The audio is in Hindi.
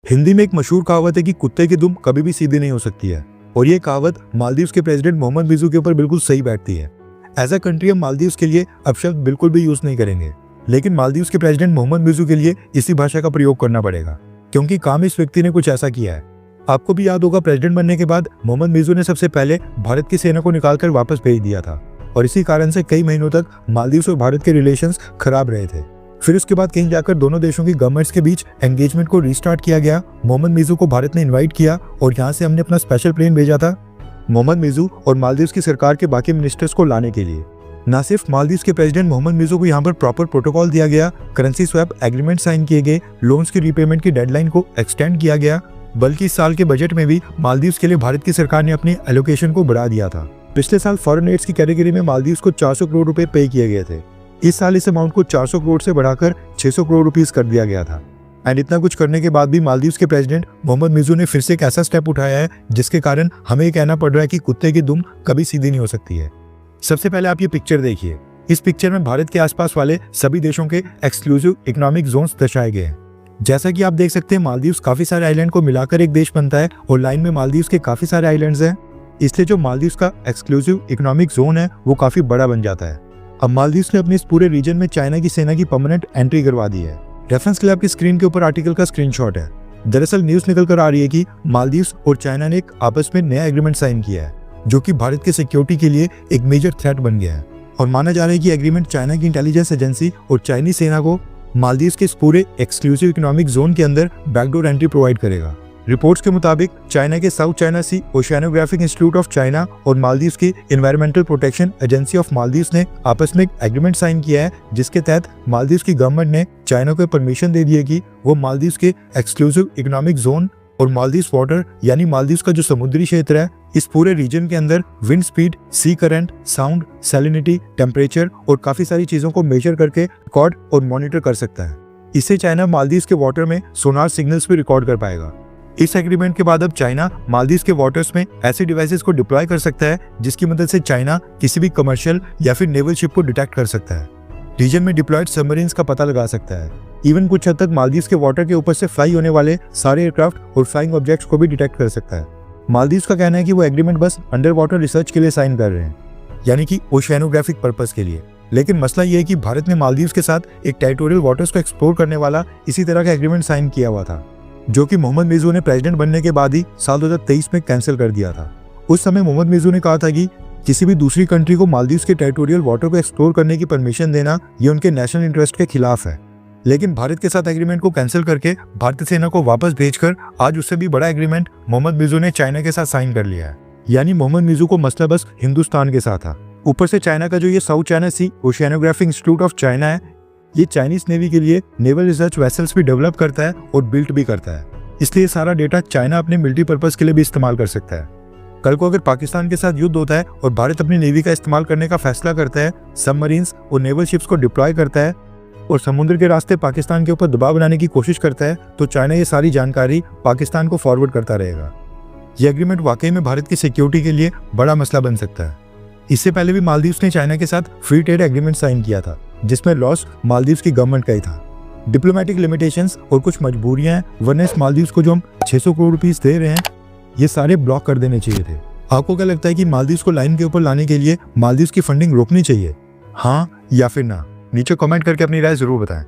हिंदी में एक मशहूर कहावत है कि कुत्ते की दुम कभी भी सीधी नहीं हो सकती है, और ये कहावत मालदीव्स के प्रेसिडेंट मोहम्मद बिजू के ऊपर बिल्कुल सही बैठती है। एज अ कंट्री हम मालदीव्स के लिए अब शब्द बिल्कुल भी यूज नहीं करेंगे, लेकिन मालदीव्स के प्रेसिडेंट मोहम्मद बिजू के लिए इसी भाषा का प्रयोग करना पड़ेगा, क्योंकि काम इस व्यक्ति ने कुछ ऐसा किया है। आपको भी याद होगा, प्रेसिडेंट बनने के बाद मोहम्मद बिजू ने सबसे पहले भारत की सेना को निकालकर वापस भेज दिया था, और इसी कारण से कई महीनों तक मालदीव्स और भारत के रिलेशंस खराब रहे थे। फिर उसके बाद कहीं जाकर दोनों देशों की गवर्नमेंट्स के बीच एंगेजमेंट को रीस्टार्ट किया गया। मोहम्मद बिजू को भारत ने इनवाइट किया और यहाँ से हमने अपना स्पेशल प्लेन भेजा था मोहम्मद बिजू और मालदीव्स की सरकार के बाकी मिनिस्टर्स को लाने के लिए। न सिर्फ मालदीव्स के प्रेसिडेंट मोहम्मद बिजू को यहाँ पर प्रॉपर प्रोटोकॉल दिया गया, करेंसी स्वैप एग्रीमेंट साइन किए गए, लोन्स की रीपेमेंट की डेडलाइन को एक्सटेंड किया गया, बल्कि इस साल के बजट में भी मालदीव्स के लिए भारत की सरकार ने अपनी एलोकेशन को बढ़ा दिया था। पिछले साल फॉरेन एड्स की कैटेगरी में मालदीव्स को 400 करोड़ रुपए पे किए गए थे। इस साल इस अमाउंट को 400 करोड़ से बढ़ाकर 600 करोड़ रुपीस कर दिया गया था। एंड इतना कुछ करने के बाद भी मालदीव्स के प्रेसिडेंट मोहम्मद बिजू ने फिर से एक ऐसा स्टेप उठाया है जिसके कारण हमें ये कहना पड़ रहा है कि कुत्ते की दुम कभी सीधी नहीं हो सकती है। सबसे पहले आप ये पिक्चर देखिए। इस पिक्चर में भारत के आसपास वाले सभी देशों के एक्सक्लूसिव इकोनॉमिक जोन्स दर्शाए गए हैं। जैसा कि आप देख सकते हैं, मालदीव्स काफी सारे आइलैंड को मिलाकर एक देश बनता है और लाइन में मालदीव्स के काफी सारे आइलैंड्स हैं, इसलिए जो मालदीव्स का एक्सक्लूसिव इकोनॉमिक जोन है वो काफी बड़ा बन जाता है। अब मालदीव्स ने अपने इस पूरे रीजन में चाइना की सेना की परमानेंट एंट्री करवा दी है। रेफरेंस के लिए आपकी स्क्रीन के ऊपर आर्टिकल का स्क्रीनशॉट है। दरअसल न्यूज निकल कर आ रही है कि मालदीव्स और चाइना ने एक आपस में नया एग्रीमेंट साइन किया है, जो कि भारत के सिक्योरिटी के लिए एक मेजर थ्रेट बन गया है, और माना जा रहा है कि एग्रीमेंट चाइना की इंटेलिजेंस एजेंसी और चाइनीज सेना को मालदीव्स के इस पूरे एक्सक्लूसिव इकोनॉमिक जोन के अंदर बैकडोर एंट्री प्रोवाइड करेगा। रिपोर्ट्स के मुताबिक चाइना के South China Sea oceanographic institute of China और मालदीव्स की environmental protection agency of Maldives ने आपस में एक एग्रीमेंट साइन किया है, जिसके तहत मालदीव्स की गवर्नमेंट ने चाइना को परमिशन दे दी है कि वो मालदीव्स के एक्सक्लूसिव इकोनॉमिक जोन और मालदीव्स वाटर यानी मालदीव्स का जो समुद्री क्षेत्र है, इस पूरे रीजन के अंदर विंड स्पीड, सी करंट, साउंड, सैलिनिटी, टेम्परेचर और काफी सारी चीजों को मेजर करके रिकॉर्ड और मॉनिटर कर सकता है। इससे चाइना मालदीव्स के वाटर में सोनार सिग्नल्स भी रिकॉर्ड कर पाएगा। इस एग्रीमेंट के बाद अब चाइना मालदीव्स के वाटर्स में ऐसे डिवाइसेस को डिप्लॉय कर सकता है जिसकी मदद से चाइना किसी भी कमर्शियल या फिर नेवल शिप को डिटेक्ट कर सकता है, रीजन में डिप्लॉयड सबमरीन्स का पता लगा सकता है, इवन कुछ हद तक मालदीव्स के वाटर के ऊपर से फ्लाई होने वाले सारे एयरक्राफ्ट और फ्लाइंग ऑब्जेक्ट्स को भी डिटेक्ट कर सकता है। मालदीव्स का कहना है कि वो एग्रीमेंट बस अंडर वाटर रिसर्च के लिए साइन कर रहे हैं, यानी कि ओशियानोग्राफिक पर्पस के लिए। लेकिन मसला ये है कि भारत ने मालदीव्स के साथ एक टेरिटोरियल वाटर्स को एक्सप्लोर करने वाला इसी तरह का एग्रीमेंट साइन किया हुआ था, जो कि मोहम्मद बिजू ने प्रेसिडेंट बनने के बाद ही साल 2023 में कैंसिल कर दिया था। उस समय मोहम्मद बिजू ने कहा था कि किसी भी दूसरी कंट्री को मालदीव्स के टेरिटोरियल वाटर को एक्सप्लोर करने की परमिशन देना ये उनके नेशनल इंटरेस्ट के खिलाफ है। लेकिन भारत के साथ एग्रीमेंट को कैंसिल करके भारतीय सेना को वापस भेजकर आज उससे भी बड़ा एग्रीमेंट मोहम्मद बिजू ने चाइना के साथ साइन कर लिया है। यानी मोहम्मद बिजू को मसला बस हिंदुस्तान के साथ था। ऊपर से चाइना का जो ये South China Sea oceanographic institute of China है, ये चाइनीज नेवी के लिए नेवल रिसर्च वेसल्स भी डेवलप करता है और बिल्ट भी करता है, इसलिए सारा डेटा चाइना अपने मिलिट्री पर्पस के लिए भी इस्तेमाल कर सकता है। कल को अगर पाकिस्तान के साथ युद्ध होता है और भारत अपनी नेवी का इस्तेमाल करने का फैसला करता है, सबमरीन्स और नेवल शिप्स को डिप्लॉय करता है और समुद्र के रास्ते पाकिस्तान के ऊपर दबाव बनाने की कोशिश करता है, तो चाइना ये सारी जानकारी पाकिस्तान को फॉरवर्ड करता रहेगा। ये एग्रीमेंट वाकई में भारत की सिक्योरिटी के लिए बड़ा मसला बन सकता है। इससे पहले भी मालदीव्स ने चाइना के साथ फ्री ट्रेड एग्रीमेंट साइन किया था, जिसमें लॉस मालदीव्स की गवर्नमेंट का ही था। डिप्लोमेटिक लिमिटेशंस और कुछ मजबूरियां हैं, वरना इस मालदीव्स को जो हम 600 करोड़ रुपीस दे रहे हैं, ये सारे ब्लॉक कर देने चाहिए थे। आपको क्या लगता है कि मालदीव्स को लाइन के ऊपर लाने के लिए मालदीव्स की फंडिंग रोकनी चाहिए, हाँ या फिर ना? नीचे कमेंट करके अपनी राय जरूर बताएं।